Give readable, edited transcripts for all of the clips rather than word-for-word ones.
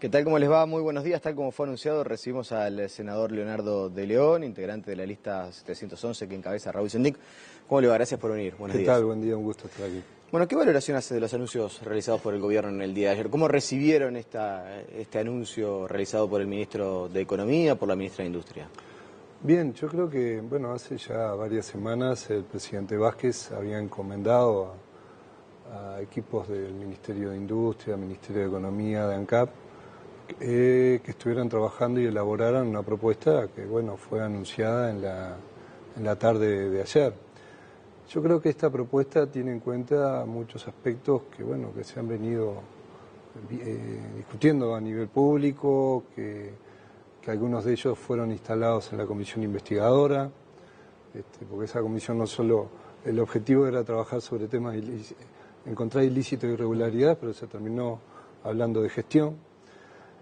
¿Qué tal? ¿Cómo les va? Muy buenos días. Tal como fue anunciado, recibimos al senador Leonardo de León, integrante de la lista 711 que encabeza Raúl Sendic. ¿Cómo le va? Gracias por venir. Buenos días. ¿Qué tal? Buen día, un gusto estar aquí. Bueno, ¿qué valoración hace de los anuncios realizados por el gobierno en el día de ayer? ¿Cómo recibieron este anuncio realizado por el ministro de Economía, por la ministra de Industria? Bien, yo creo que, bueno, hace ya varias semanas el presidente Vázquez había encomendado a equipos del Ministerio de Industria, Ministerio de Economía, de ANCAP, que estuvieran trabajando y elaboraran una propuesta que, bueno, fue anunciada en la tarde de ayer. Yo creo que esta propuesta tiene en cuenta muchos aspectos que, bueno, que se han venido discutiendo a nivel público, que algunos de ellos fueron instalados en la comisión investigadora, porque esa comisión no solo, el objetivo era trabajar sobre temas, encontrar ilícitos e irregularidades, pero se terminó hablando de gestión.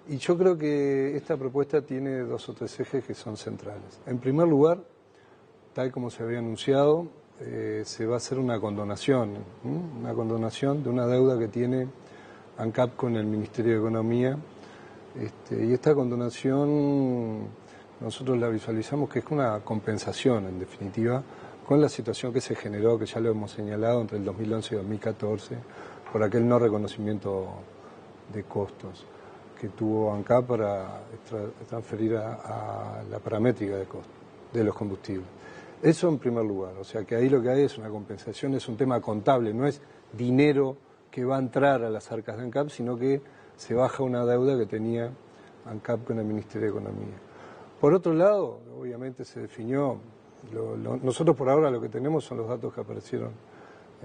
Y yo creo que esta propuesta tiene dos o tres ejes que son centrales. En primer lugar, tal como se había anunciado, se va a hacer una condonación de una deuda que tiene ANCAP con el Ministerio de Economía. Y esta condonación nosotros la visualizamos que es una compensación, en definitiva, con la situación que se generó, que ya lo hemos señalado, entre el 2011 y 2014, por aquel no reconocimiento de costos que tuvo ANCAP para transferir a la paramétrica de costos de los combustibles. Eso en primer lugar, o sea que ahí lo que hay es una compensación, es un tema contable, no es dinero que va a entrar a las arcas de ANCAP, sino que se baja una deuda que tenía ANCAP con el Ministerio de Economía. Por otro lado, obviamente se definió, nosotros por ahora lo que tenemos son los datos que aparecieron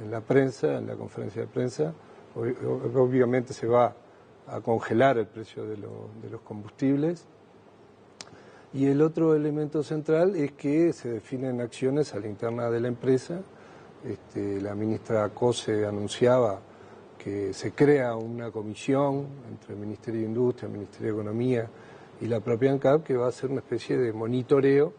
en la prensa, en la conferencia de prensa. Obviamente se va a congelar el precio de los combustibles. Y el otro elemento central es que se definen acciones a la interna de la empresa. La ministra Cose anunciaba que se crea una comisión entre el Ministerio de Industria, el Ministerio de Economía y la propia ANCAP que va a hacer una especie de monitoreo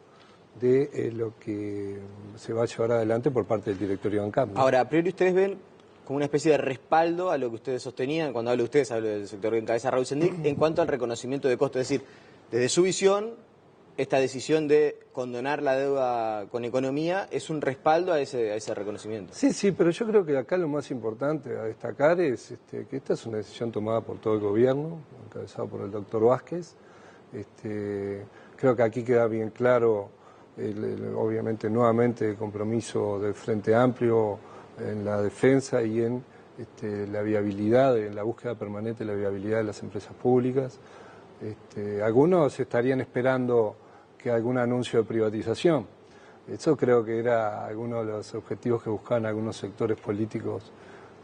de lo que se va a llevar adelante por parte del directorio de ANCAP, ¿no? Ahora, a priori ustedes ven como una especie de respaldo a lo que ustedes sostenían, cuando hablo de ustedes, hablo del sector que encabeza Raúl Sendic, en cuanto al reconocimiento de costos, es decir, desde su visión, esta decisión de condonar la deuda con economía es un respaldo a ese reconocimiento. Sí, pero yo creo que acá lo más importante a destacar es que esta es una decisión tomada por todo el gobierno, encabezado por el doctor Vázquez. Creo que aquí queda bien claro, obviamente, nuevamente el compromiso del Frente Amplio en la defensa y en la viabilidad, en la búsqueda permanente de la viabilidad de las empresas públicas. Algunos estarían esperando que algún anuncio de privatización. Eso creo que era alguno de los objetivos que buscaban algunos sectores políticos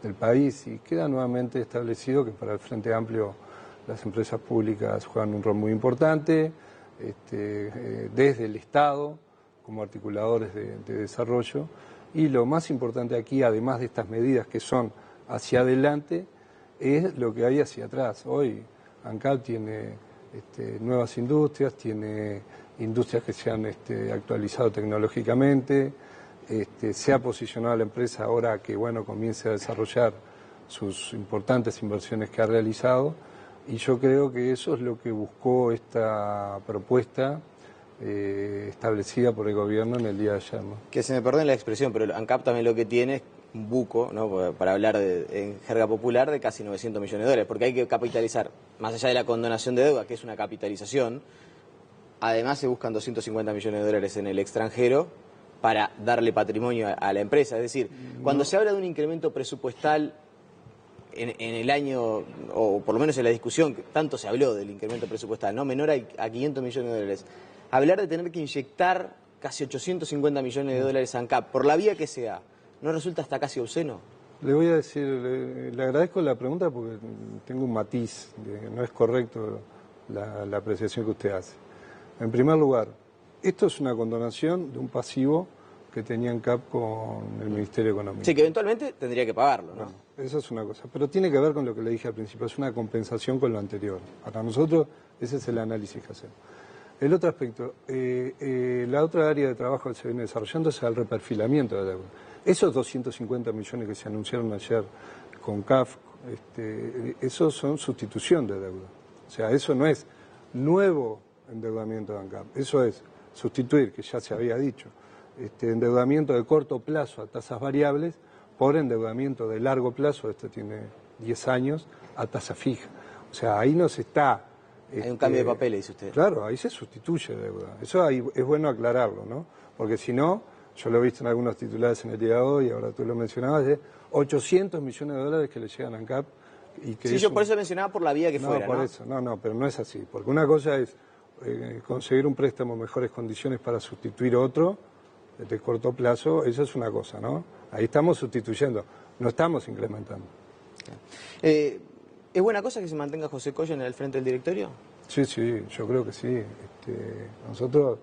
del país y queda nuevamente establecido que para el Frente Amplio las empresas públicas juegan un rol muy importante desde el Estado como articuladores de desarrollo y lo más importante aquí, además de estas medidas que son hacia adelante, es lo que hay hacia atrás. Hoy ANCAP tiene nuevas industrias, tiene industrias que se han actualizado tecnológicamente, se ha posicionado la empresa ahora que comience a desarrollar sus importantes inversiones que ha realizado y yo creo que eso es lo que buscó esta propuesta establecida por el gobierno en el día de ayer, ¿no? Que se me perdone la expresión, pero ANCAP también lo que tiene es un buco, ¿no? Para hablar en jerga popular, de casi 900 millones de dólares, porque hay que capitalizar, más allá de la condonación de deuda, que es una capitalización, además se buscan 250 millones de dólares en el extranjero para darle patrimonio a la empresa. Es decir, cuando se habla de un incremento presupuestal en el año, o por lo menos en la discusión, tanto se habló del incremento presupuestal, ¿no? Menor a 500 millones de dólares, hablar de tener que inyectar casi 850 millones de dólares a ANCAP, por la vía que sea, ¿no resulta hasta casi obsceno? Le voy a decir, le agradezco la pregunta porque tengo un matiz, no es correcto la apreciación que usted hace. En primer lugar, esto es una condonación de un pasivo que tenía ANCAP con el Ministerio de Economía. Sí, que eventualmente tendría que pagarlo, ¿no? Eso es una cosa, pero tiene que ver con lo que le dije al principio, es una compensación con lo anterior. Para nosotros ese es el análisis que hacemos. El otro aspecto, la otra área de trabajo que se viene desarrollando es el reperfilamiento de deuda. Esos 250 millones que se anunciaron ayer con CAF, esos son sustitución de deuda. O sea, eso no es nuevo endeudamiento de ANCAP, eso es sustituir, que ya se había dicho, endeudamiento de corto plazo a tasas variables por endeudamiento de largo plazo, este tiene 10 años, a tasa fija. O sea, ahí no se está... Hay un cambio de papeles, dice usted. Claro, ahí se sustituye deuda. Eso ahí es bueno aclararlo, ¿no? Porque si no, yo lo he visto en algunos titulares en el día de hoy, ahora tú lo mencionabas, de 800 millones de dólares que le llegan a ANCAP. Y que sí, yo por eso mencionaba por la vía que fuera, ¿no? Eso, no, pero no es así. Porque una cosa es conseguir un préstamo en mejores condiciones para sustituir otro de corto plazo, eso es una cosa, ¿no? Ahí estamos sustituyendo, no estamos incrementando. ¿Es buena cosa que se mantenga José Coya en el frente del directorio? Sí, yo creo que sí. Nosotros,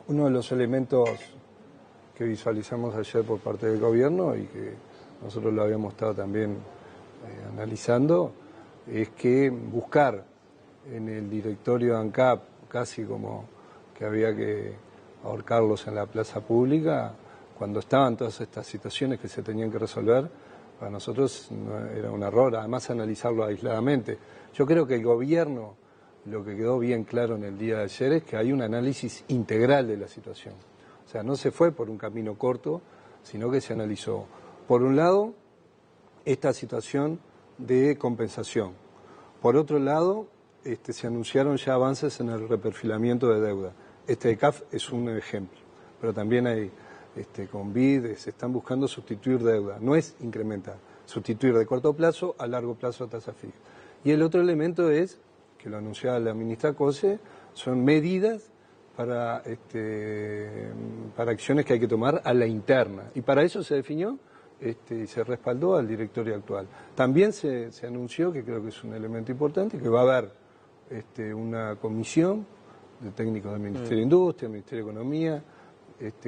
uno de los elementos que visualizamos ayer por parte del gobierno y que nosotros lo habíamos estado también analizando, es que buscar en el directorio de ANCAP, casi como que había que ahorcarlos en la plaza pública, cuando estaban todas estas situaciones que se tenían que resolver, para nosotros era un error, además analizarlo aisladamente. Yo creo que el gobierno, lo que quedó bien claro en el día de ayer es que hay un análisis integral de la situación. O sea, no se fue por un camino corto, sino que se analizó, por un lado, esta situación de compensación. Por otro lado, se anunciaron ya avances en el reperfilamiento de deuda. Este CAF es un ejemplo, pero también hay con BID, se están buscando sustituir deuda, no es incrementar, sustituir de corto plazo a largo plazo a tasa fija. Y el otro elemento es, que lo anunciaba la ministra Cose, son medidas para acciones que hay que tomar a la interna. Y para eso se definió y se respaldó al directorio actual. También se anunció, que creo que es un elemento importante, que va a haber una comisión de técnicos del Ministerio de Industria, del Ministerio de Economía,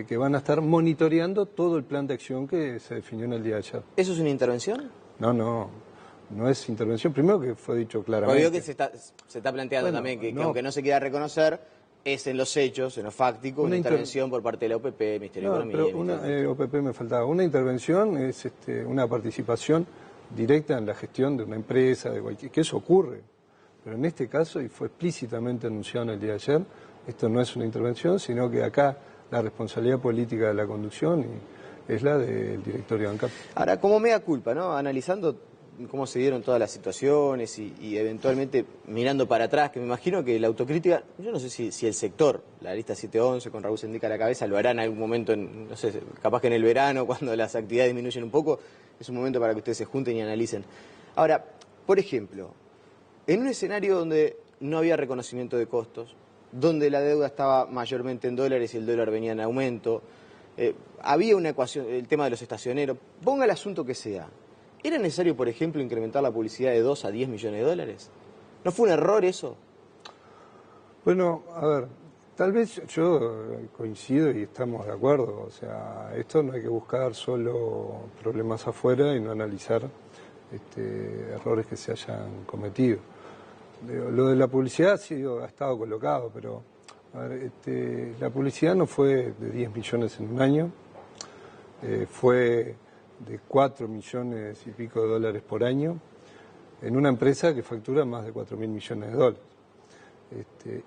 que van a estar monitoreando todo el plan de acción que se definió en el día de ayer. ¿Eso es una intervención? No es intervención. Primero que fue dicho claramente. Porque veo que se está planteando también que aunque no se quiera reconocer, es en los hechos, en lo fáctico, una intervención por parte de la OPP, Ministerio de Economía. Pero una OPP me faltaba. Una intervención es una participación directa en la gestión de una empresa, de cualquier, que eso ocurre. Pero en este caso, y fue explícitamente anunciado en el día de ayer, esto no es una intervención, sino que acá la responsabilidad política de la conducción es la del directorio de ANCAP. Ahora, como mea culpa, ¿no? Analizando cómo se dieron todas las situaciones y eventualmente mirando para atrás, que me imagino que la autocrítica, yo no sé si el sector, la lista 711 con Raúl Sendic a la cabeza, lo hará en algún momento, no sé, capaz que en el verano, cuando las actividades disminuyen un poco, es un momento para que ustedes se junten y analicen. Ahora, por ejemplo, en un escenario donde no había reconocimiento de costos, donde la deuda estaba mayormente en dólares y el dólar venía en aumento, había una ecuación, el tema de los estacioneros, ponga el asunto que sea. ¿Era necesario, por ejemplo, incrementar la publicidad de 2 a 10 millones de dólares? ¿No fue un error eso? Bueno, a ver, tal vez yo coincido y estamos de acuerdo. O sea, esto no hay que buscar solo problemas afuera y no analizar errores que se hayan cometido. Lo de la publicidad ha estado colocado, pero a ver, la publicidad no fue de 10 millones en un año, fue de 4 millones y pico de dólares por año, en una empresa que factura más de 4.000 millones de dólares.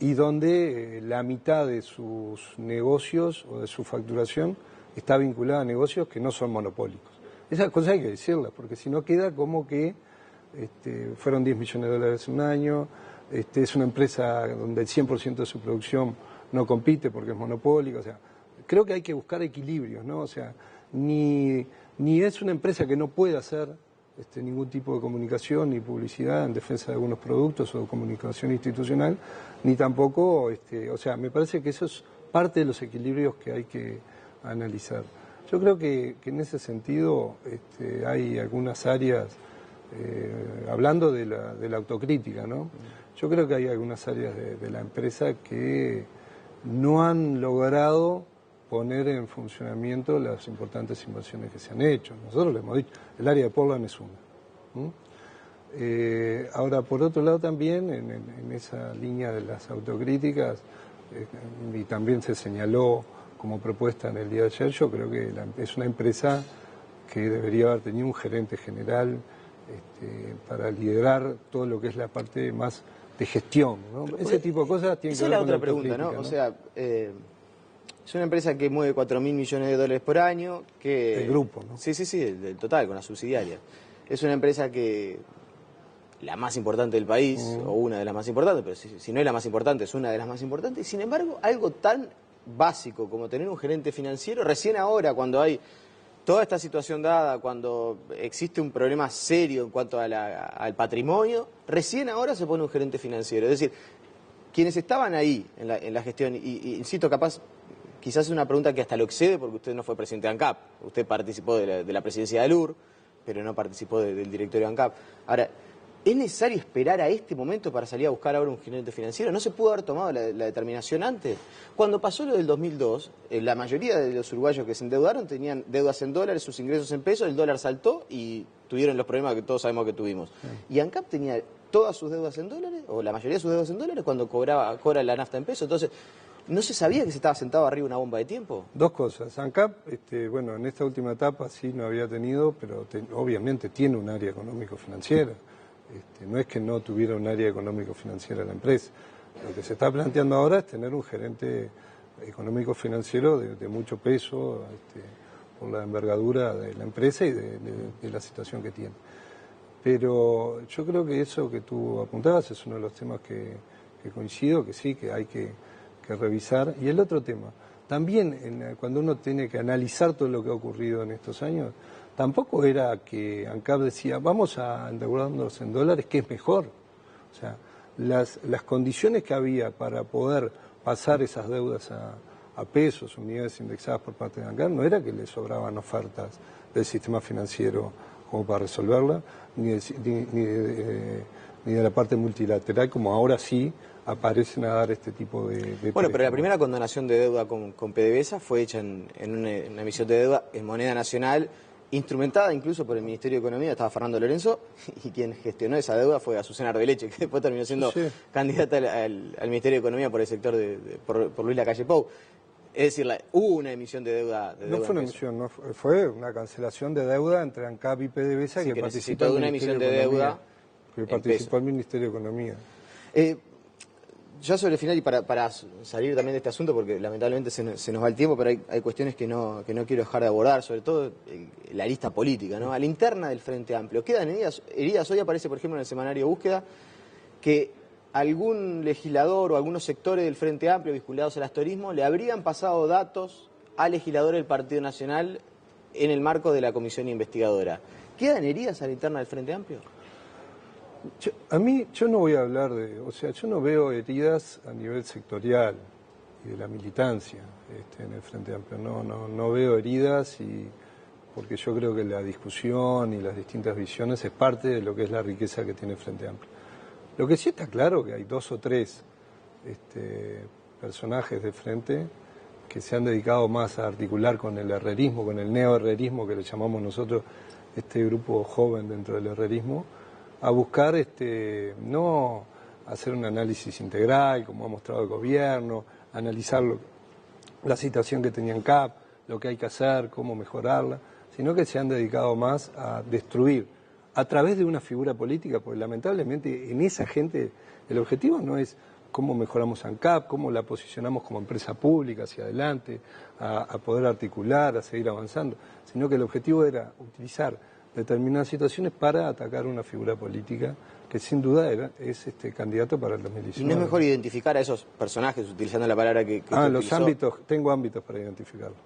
Y donde la mitad de sus negocios o de su facturación está vinculada a negocios que no son monopólicos. Esas cosas hay que decirlas, porque si no queda como que fueron 10 millones de dólares en un año, es una empresa donde el 100% de su producción no compite porque es monopólica. O sea, creo que hay que buscar equilibrios, ¿no? O sea, ni es una empresa que no puede hacer ningún tipo de comunicación ni publicidad en defensa de algunos productos o de comunicación institucional, ni tampoco, o sea, me parece que eso es parte de los equilibrios que hay que analizar. Yo creo que en ese sentido hay algunas áreas, hablando de la autocrítica, ¿no? Yo creo que hay algunas áreas de la empresa que no han logrado poner en funcionamiento las importantes inversiones que se han hecho. Nosotros lo hemos dicho, el área de Portland es una. Ahora, por otro lado también, en esa línea de las autocríticas, y también se señaló como propuesta en el día de ayer, yo creo que es una empresa que debería haber tenido un gerente general para liderar todo lo que es la parte más de gestión, ¿no? Ese tipo de cosas tienen que ver con la otra pregunta, ¿no? O sea, es una empresa que mueve 4.000 millones de dólares por año, que... El grupo, ¿no? Sí, el total, con las subsidiarias. Es una empresa que... la más importante del país, o una de las más importantes, pero si no es la más importante, es una de las más importantes. Y sin embargo, algo tan básico como tener un gerente financiero, recién ahora, cuando hay toda esta situación dada, cuando existe un problema serio en cuanto a al patrimonio, recién ahora se pone un gerente financiero. Es decir, quienes estaban ahí en la gestión, y insisto, quizás es una pregunta que hasta lo excede porque usted no fue presidente de ANCAP, usted participó de la presidencia de ALUR, pero no participó del directorio de ANCAP. Ahora, ¿es necesario esperar a este momento para salir a buscar ahora un gerente financiero? ¿No se pudo haber tomado la determinación antes? Cuando pasó lo del 2002, la mayoría de los uruguayos que se endeudaron tenían deudas en dólares, sus ingresos en pesos, el dólar saltó y tuvieron los problemas que todos sabemos que tuvimos. Sí. Y ANCAP tenía todas sus deudas en dólares, o la mayoría de sus deudas en dólares, cuando cobra la nafta en pesos. Entonces, ¿no se sabía que se estaba sentado arriba una bomba de tiempo? Dos cosas. ANCAP, bueno, en esta última etapa sí no había tenido, pero obviamente tiene un área económico-financiera. No es que no tuviera un área económico-financiera la empresa. Lo que se está planteando ahora es tener un gerente económico-financiero de mucho peso por la envergadura de la empresa y de la situación que tiene. Pero yo creo que eso que tú apuntabas es uno de los temas que coincido, que sí, que hay que revisar. Y el otro tema, también cuando uno tiene que analizar todo lo que ha ocurrido en estos años, tampoco era que ANCAP decía, vamos a endeudarnos en dólares, que es mejor. O sea, las condiciones que había para poder pasar esas deudas a pesos, unidades indexadas por parte de ANCAP, no era que le sobraban ofertas del sistema financiero como para resolverla, ni de la parte multilateral, como ahora sí aparecen a dar este tipo de bueno, pero la primera condonación de deuda con PDVSA fue hecha en una emisión de deuda en moneda nacional, instrumentada incluso por el Ministerio de Economía, estaba Fernando Lorenzo, y quien gestionó esa deuda fue Azucena Arbeleche, que después terminó siendo candidata al Ministerio de Economía por el sector por Luis Lacalle Pou. Es decir, hubo una emisión de deuda. No fue una emisión, no, fue una cancelación de deuda entre ANCAP y PDVSA que participó de una emisión de deuda. Que participó el Ministerio de Economía. Ya sobre el final, y para salir también de este asunto, porque lamentablemente se nos va el tiempo, pero hay cuestiones que no quiero dejar de abordar, sobre todo la lista política, ¿no? A la interna del Frente Amplio. Quedan heridas. Hoy aparece, por ejemplo, en el semanario Búsqueda, que algún legislador o algunos sectores del Frente Amplio vinculados al astorismo le habrían pasado datos a legisladores del Partido Nacional en el marco de la comisión investigadora. ¿Quedan heridas a la interna del Frente Amplio? Yo no voy a hablar yo no veo heridas a nivel sectorial y de la militancia en el Frente Amplio. No veo heridas porque yo creo que la discusión y las distintas visiones es parte de lo que es la riqueza que tiene el Frente Amplio. Lo que sí está claro que hay 2 o 3 personajes de frente que se han dedicado más a articular con el herrerismo, con el neoherrerismo que le llamamos nosotros, este grupo joven dentro del herrerismo, a buscar no hacer un análisis integral, como ha mostrado el gobierno, analizar la situación que tenía ANCAP, lo que hay que hacer, cómo mejorarla, sino que se han dedicado más a destruir a través de una figura política, porque lamentablemente en esa gente el objetivo no es cómo mejoramos ANCAP, cómo la posicionamos como empresa pública hacia adelante, a poder articular, a seguir avanzando, sino que el objetivo era utilizar determinadas situaciones para atacar una figura política que sin duda es candidato para el 2019. ¿Y no es mejor identificar a esos personajes utilizando la palabra que los ámbitos, tengo ámbitos para identificarlo.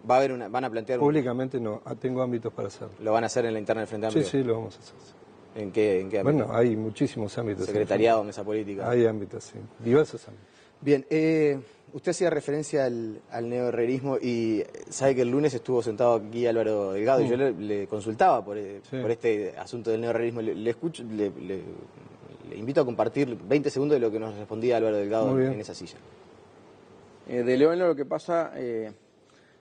Van a plantear públicamente no, tengo ámbitos para hacerlo. ¿Lo van a hacer en la interna del Frente Amplio? Sí, lo vamos a hacer. ¿En qué ámbito? Bueno, hay muchísimos ámbitos. Secretariado, mesa política. Hay ámbitos, sí, diversos ámbitos. Bien, usted hacía referencia al neoherrerismo y sabe que el lunes estuvo sentado aquí Álvaro Delgado y yo le consultaba por este asunto del neoherrerismo. Le invito a compartir 20 segundos de lo que nos respondía Álvaro Delgado en esa silla. De León, lo que pasa,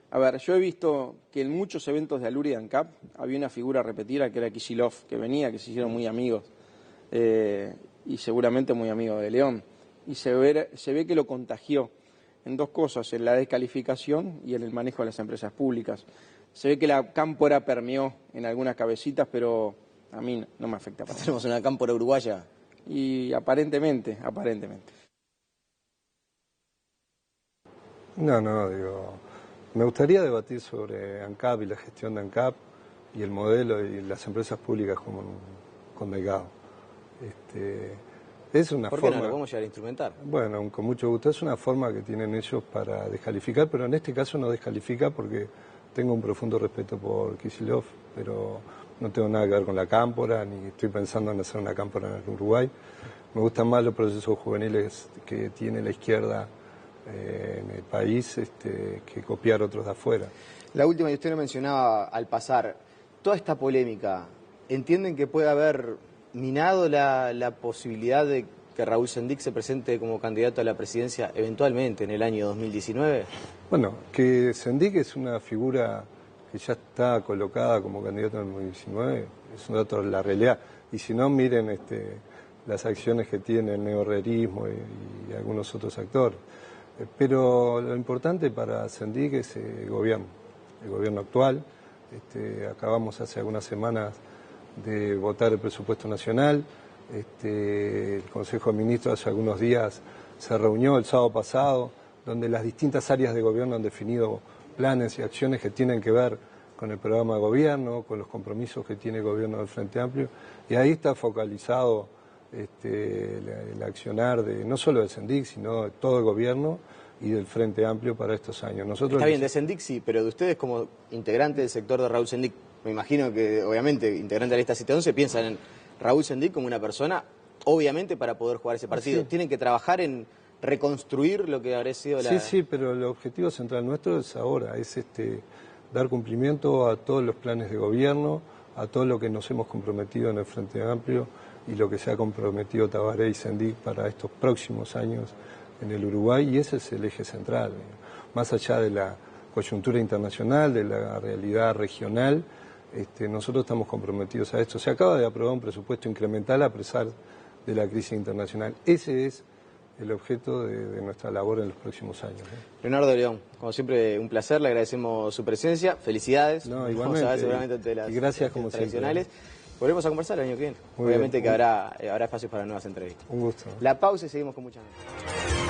a ver, yo he visto que en muchos eventos de ALUR y de ANCAP había una figura repetida que era Kicillof, que venía, que se hicieron muy amigos y seguramente muy amigo de León. Y se ve que lo contagió en 2 cosas, en la descalificación y en el manejo de las empresas públicas. Se ve que la cámpora permeó en algunas cabecitas, pero A mí no me afecta para nada. Tenemos una cámpora uruguaya. Y aparentemente. No, digo, me gustaría debatir sobre ANCAP y la gestión de ANCAP y el modelo y las empresas públicas con Delgado. Es una ¿Por forma. qué no lo podemos llegar a instrumentar? Bueno, con mucho gusto. Es una forma que tienen ellos para descalificar, pero en este caso no descalifica porque tengo un profundo respeto por Kicillof, pero no tengo nada que ver con la cámpora, ni estoy pensando en hacer una cámpora en el Uruguay. Me gustan más los procesos juveniles que tiene la izquierda en el país que copiar otros de afuera. La última, y usted lo mencionaba al pasar, toda esta polémica, ¿entienden que puede haber minado la posibilidad de que Raúl Sendic se presente como candidato a la presidencia eventualmente en el año 2019? Bueno, que Sendic es una figura que ya está colocada como candidato en el 2019, es un dato de la realidad. Y si no, miren las acciones que tiene el neorrealismo y algunos otros actores. Pero lo importante para Sendic es el gobierno actual. Acabamos hace algunas semanas de votar el presupuesto nacional. El Consejo de Ministros hace algunos días se reunió el sábado pasado, donde las distintas áreas de gobierno han definido planes y acciones que tienen que ver con el programa de gobierno, con los compromisos que tiene el gobierno del Frente Amplio, y ahí está focalizado el accionar de no solo del Sendic, sino de todo el gobierno y del Frente Amplio para estos años. Está bien, de Sendic sí, pero de ustedes como integrante del sector de Raúl Sendic, me imagino que obviamente integrante de la lista 711 piensan en Raúl Sendic como una persona, obviamente para poder jugar ese partido. Sí. Tienen que trabajar en reconstruir lo que habrá sido la... Sí, pero el objetivo central nuestro es ahora, es dar cumplimiento a todos los planes de gobierno, a todo lo que nos hemos comprometido en el Frente Amplio y lo que se ha comprometido Tabaré y Sendic para estos próximos años en el Uruguay, y ese es el eje central. Más allá de la coyuntura internacional, de la realidad regional, nosotros estamos comprometidos a esto. Se acaba de aprobar un presupuesto incremental a pesar de la crisis internacional. Ese es el objeto de nuestra labor en los próximos años. Leonardo de León, como siempre, un placer, le agradecemos su presencia, felicidades. No, Vamos igualmente, a ver seguramente ante las y gracias como tradicionales. siempre. Volvemos a conversar el año que viene. Muy Obviamente bien. que habrá espacios para nuevas entrevistas. Un gusto. La pausa y seguimos con muchas más.